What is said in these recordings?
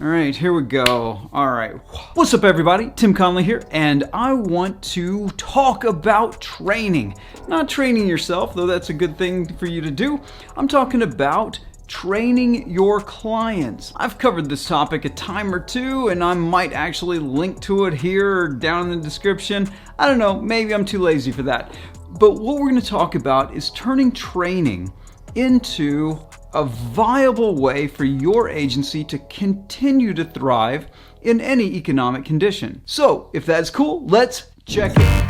All right, here we go. All right. What's up, everybody? Tim Conley here, and I want to talk about training. Not training yourself, though that's a good thing for you to do. I'm talking about training your clients. I've covered this topic a time or two, and I might actually link to it here or down in the description. I don't know, maybe I'm too lazy for that. But what we're going to talk about is turning training into a viable way for your agency to continue to thrive in any economic condition. So, if that's cool, let's check it.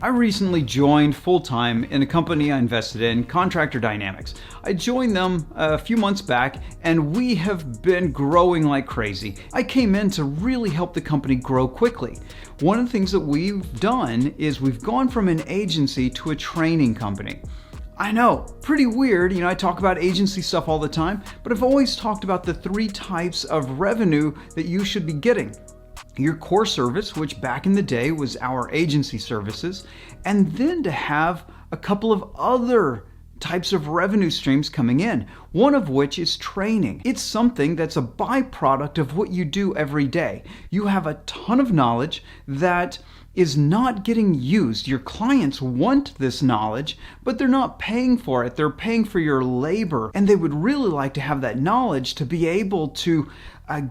I recently joined full-time in a company I invested in, Contractor Dynamics. I joined them a few months back, and we have been growing like crazy. I came in to really help the company grow quickly. One of the things that we've done is we've gone from an agency to a training company. I know, pretty weird. I talk about agency stuff all the time, but I've always talked about the 3 types of revenue that you should be getting. Your core service, which back in the day was our agency services, and then to have a couple of other types of revenue streams coming in, one of which is training. It's something that's a byproduct of what you do every day. You have a ton of knowledge that is not getting used. Your clients want this knowledge, but they're not paying for it. They're paying for your labor, and they would really like to have that knowledge to be able to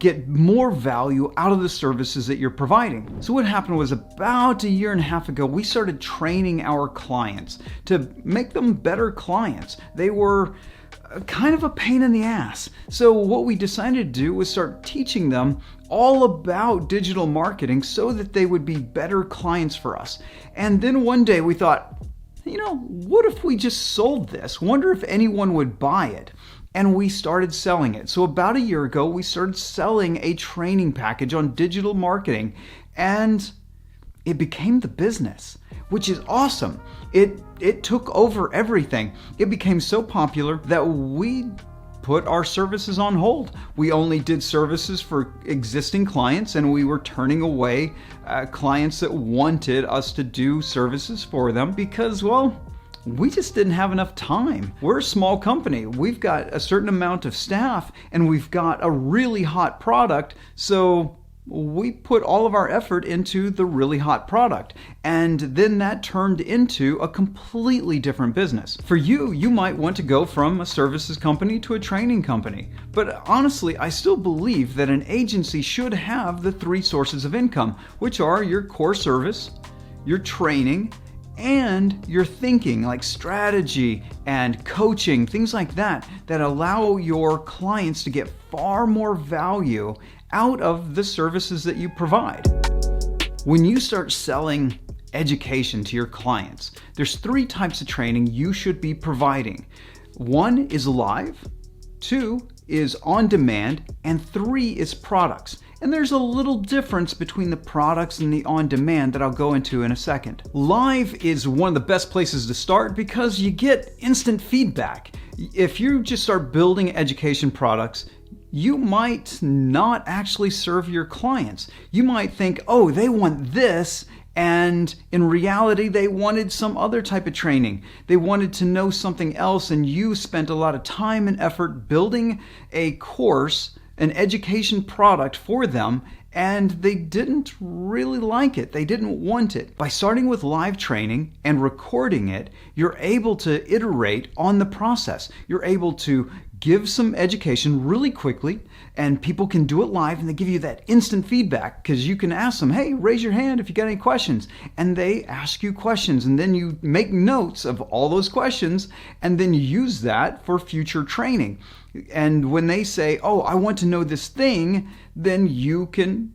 get more value out of the services that you're providing. So what happened was about a year and a half ago, we started training our clients to make them better clients. They were kind of a pain in the ass. So what we decided to do was start teaching them all about digital marketing so that they would be better clients for us. And then one day we thought, what if we just sold this? Wonder if anyone would buy it. And we started selling it. So about a year ago, we started selling a training package on digital marketing, and it became the business, which is awesome. It took over everything. It became so popular that we put our services on hold. We only did services for existing clients, and we were turning away clients that wanted us to do services for them because, we just didn't have enough time. We're a small company. We've got a certain amount of staff, and we've got a really hot product, so we put all of our effort into the really hot product, and then that turned into a completely different business. For you, you might want to go from a services company to a training company, but honestly, I still believe that an agency should have the 3 sources of income, which are your core service, your training, and your thinking, like strategy and coaching, things like that allow your clients to get far more value out of the services that you provide. When you start selling education to your clients, there's 3 types of training you should be providing. 1 is live, 2 is on demand, and 3 is products. And there's a little difference between the products and the on-demand that I'll go into in a second. Live is one of the best places to start because you get instant feedback. If you just start building education products, you might not actually serve your clients. You might think, they want this, and in reality, they wanted some other type of training. They wanted to know something else, and you spent a lot of time and effort building a course, an education product for them, and they didn't really like it. They didn't want it. By starting with live training and recording it, you're able to iterate on the process. You're able to give some education really quickly, and people can do it live, and they give you that instant feedback because you can ask them, hey, raise your hand if you got any questions. And they ask you questions, and then you make notes of all those questions, and then you use that for future training. And when they say, I want to know this thing, then you can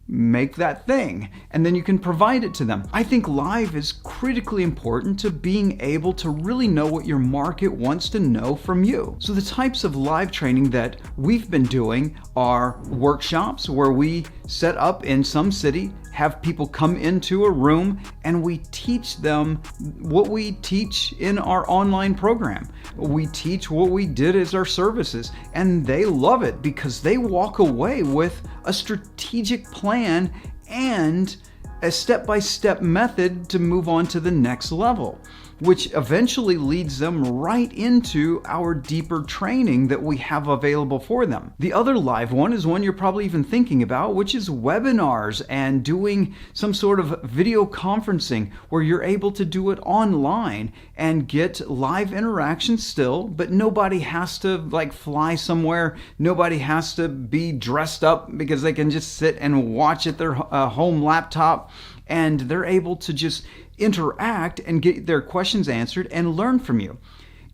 make that thing, and then you can provide it to them. I think live is critically important to being able to really know what your market wants to know from you. So the types of live training that we've been doing are workshops where we set up in some city have people come into a room and we teach them what we teach in our online program. We teach what we did as our services, and they love it because they walk away with a strategic plan and a step-by-step method to move on to the next level, which eventually leads them right into our deeper training that we have available for them. The other live one is one you're probably even thinking about, which is webinars and doing some sort of video conferencing where you're able to do it online and get live interaction still, but nobody has to fly somewhere. Nobody has to be dressed up because they can just sit and watch at their home laptop, and they're able to just interact and get their questions answered and learn from you.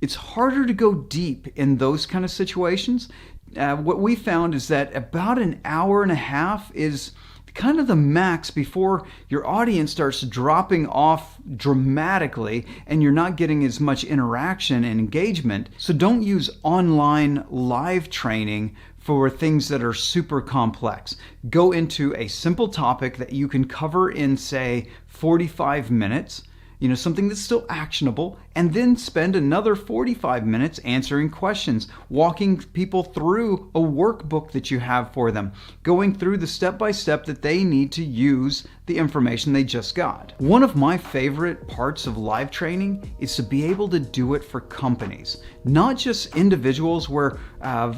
It's harder to go deep in those kind of situations. What we found is that about an hour and a half is kind of the max before your audience starts dropping off dramatically and you're not getting as much interaction and engagement. So don't use online live training for things that are super complex. Go into a simple topic that you can cover in, say, 45 minutes, something that's still actionable, and then spend another 45 minutes answering questions, walking people through a workbook that you have for them, going through the step-by-step that they need to use the information they just got. One of my favorite parts of live training is to be able to do it for companies, not just individuals where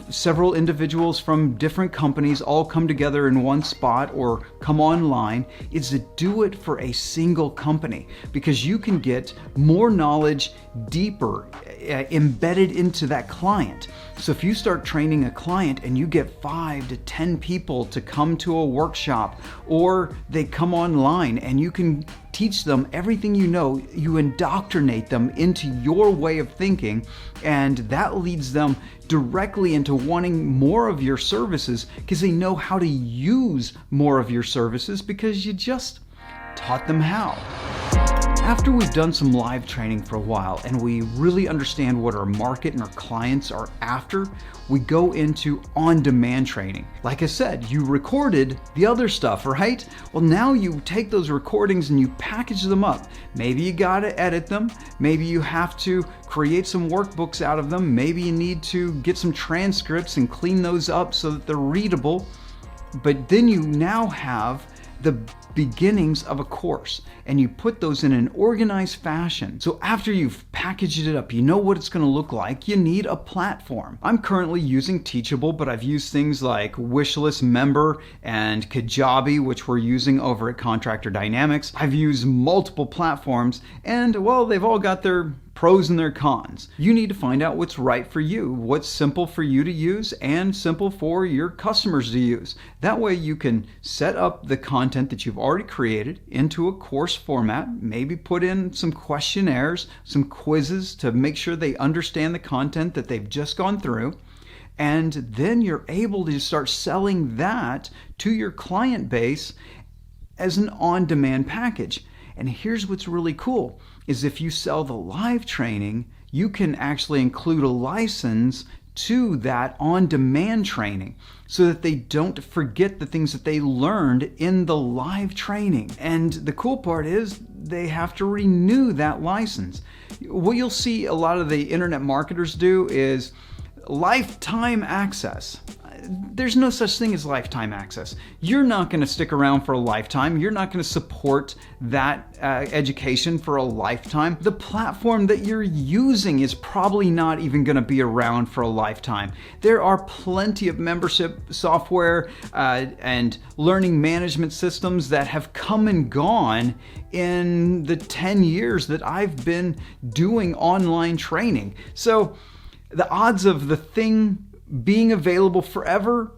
several individuals from different companies all come together in one spot or come online. It's to do it for a single company because you can get more knowledge deeper embedded into that client. So if you start training a client and you get 5 to 10 people to come to a workshop, or they come online and you can teach them everything you know, you indoctrinate them into your way of thinking, and that leads them directly into wanting more of your services because they know how to use more of your services because you just taught them how. After we've done some live training for a while and we really understand what our market and our clients are after, we go into on-demand training. Like I said, you recorded the other stuff, right? Well, now you take those recordings and you package them up. Maybe you gotta edit them. Maybe you have to create some workbooks out of them. Maybe you need to get some transcripts and clean those up so that they're readable. But then you now have the beginnings of a course, and you put those in an organized fashion. So after you've packaged it up, you know what it's going to look like. You need a platform. I'm currently using Teachable, but I've used things like Wishlist Member and Kajabi, which we're using over at Contractor Dynamics. I've used multiple platforms, and well, they've all got their pros and their cons. You need to find out what's right for you, what's simple for you to use and simple for your customers to use. That way you can set up the content that you've already created into a course format, maybe put in some questionnaires, some quizzes to make sure they understand the content that they've just gone through. And then you're able to start selling that to your client base as an on-demand package. And here's what's really cool, is if you sell the live training, you can actually include a license to that on-demand training so that they don't forget the things that they learned in the live training. And the cool part is they have to renew that license. What you'll see a lot of the internet marketers do is lifetime access. There's no such thing as lifetime access. You're not going to stick around for a lifetime. You're not going to support that education for a lifetime. The platform that you're using is probably not even going to be around for a lifetime. There are plenty of membership software and learning management systems that have come and gone in the 10 years that I've been doing online training. So the odds of the thing being available forever,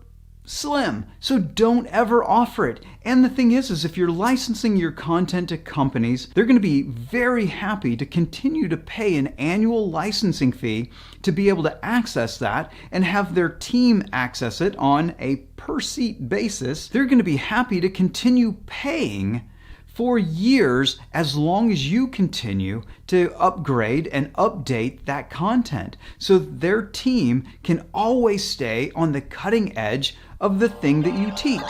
slim. So don't ever offer it. And the thing is if you're licensing your content to companies, they're going to be very happy to continue to pay an annual licensing fee to be able to access that and have their team access it on a per seat basis. They're going to be happy to continue paying for years as long as you continue to upgrade and update that content so their team can always stay on the cutting edge of the thing that you teach.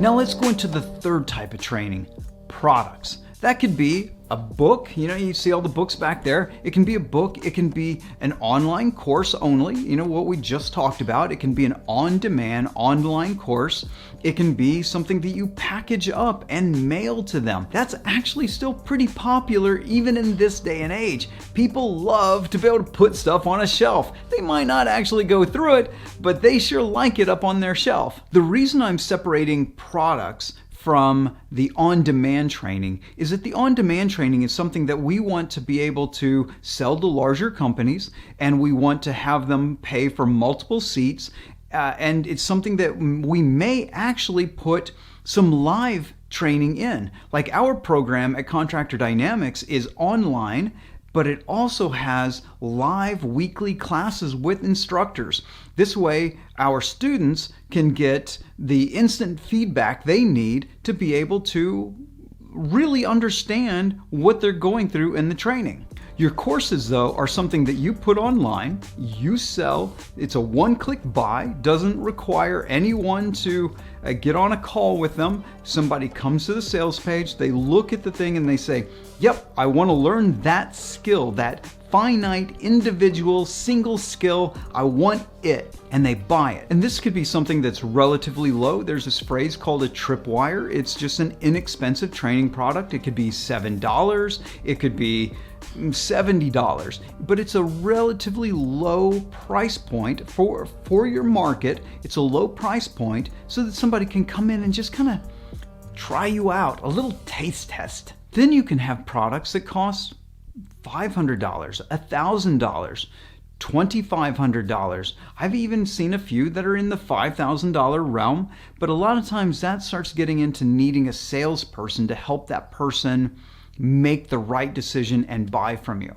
Now let's go into the third type of training, products. That could be a book, you see all the books back there. It can be a book, it can be an online course only, what we just talked about. It can be an on-demand online course. It can be something that you package up and mail to them. That's actually still pretty popular even in this day and age. People love to be able to put stuff on a shelf. They might not actually go through it, but they sure like it up on their shelf. The reason I'm separating products from the on-demand training is that the on-demand training is something that we want to be able to sell to larger companies, and we want to have them pay for multiple seats, and it's something that we may actually put some live training in. Like our program at Contractor Dynamics is online, but it also has live weekly classes with instructors. This way, our students can get the instant feedback they need to be able to really understand what they're going through in the training. Your courses, though, are something that you put online, you sell. It's a one-click buy, doesn't require anyone to get on a call with them. Somebody comes to the sales page, they look at the thing and they say, yep, I want to learn that skill, that finite, individual, single skill. I want it. And they buy it. And this could be something that's relatively low. There's this phrase called a tripwire. It's just an inexpensive training product. It could be $7. It could be $70, but it's a relatively low price point for your market. It's a low price point so that somebody can come in and just kind of try you out, a little taste test. Then you can have products that cost $500, $1,000, $2,500. I've even seen a few that are in the $5,000 realm, but a lot of times that starts getting into needing a salesperson to help that person make the right decision and buy from you.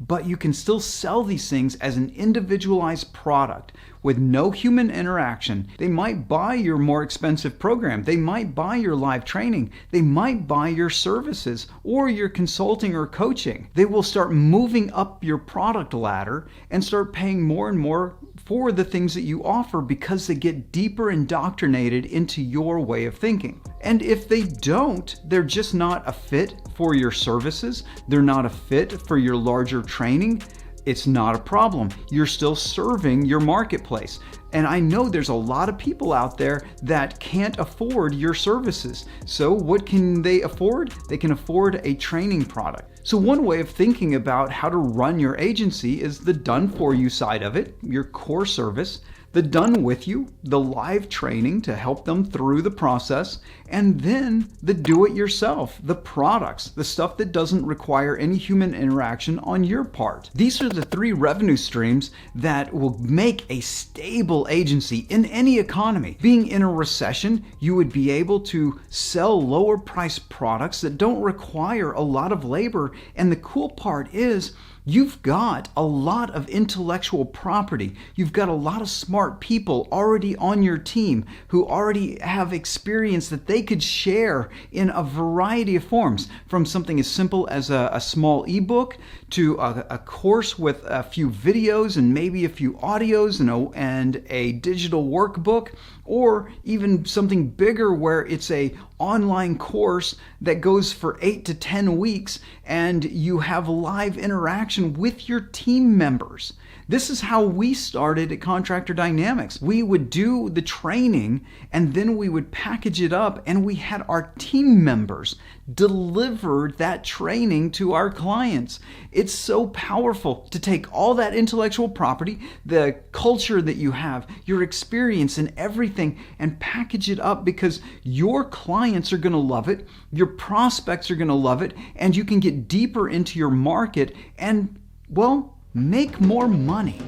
But you can still sell these things as an individualized product with no human interaction. They might buy your more expensive program. They might buy your live training. They might buy your services or your consulting or coaching. They will start moving up your product ladder and start paying more and more for the things that you offer because they get deeper indoctrinated into your way of thinking. And if they don't, they're just not a fit for your services. They're not a fit for your larger training. It's not a problem. You're still serving your marketplace. And I know there's a lot of people out there that can't afford your services. So what can they afford? They can afford a training product. So one way of thinking about how to run your agency is the done for you side of it, your core service, the done with you, the live training to help them through the process, and then the do it yourself, the products, the stuff that doesn't require any human interaction on your part. These are the three revenue streams that will make a stable agency in any economy. Being in a recession, you would be able to sell lower priced products that don't require a lot of labor, and the cool part is you've got a lot of intellectual property. You've got a lot of smart people already on your team who already have experience that they could share in a variety of forms, from something as simple as a small ebook to a course with a few videos and maybe a few audios and a digital workbook, or even something bigger where it's a online course that goes for 8 to 10 weeks and you have live interaction with your team members. This is how we started at Contractor Dynamics. We would do the training and then we would package it up, and we had our team members deliver that training to our clients. It's so powerful to take all that intellectual property, the culture that you have, your experience and everything, and package it up because your clients are going to love it, your prospects are going to love it, and you can get deeper into your market and, well, make more money.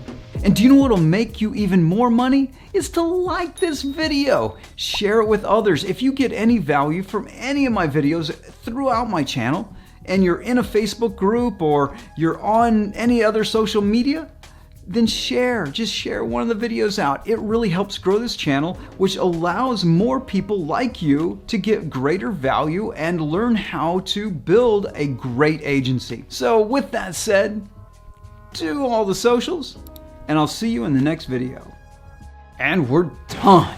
And do you know what'll make you even more money? Is to like this video. Share it with others. If you get any value from any of my videos throughout my channel, and you're in a Facebook group or you're on any other social media, then share. Just share one of the videos out. It really helps grow this channel, which allows more people like you to get greater value and learn how to build a great agency. So with that said, do all the socials, and I'll see you in the next video. And we're done.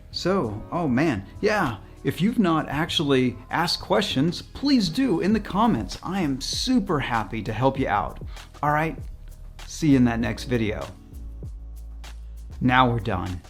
So, oh man, yeah, If you've not actually asked questions, please do in the comments. I am super happy to help you out. All right, see you in that next video. Now we're done.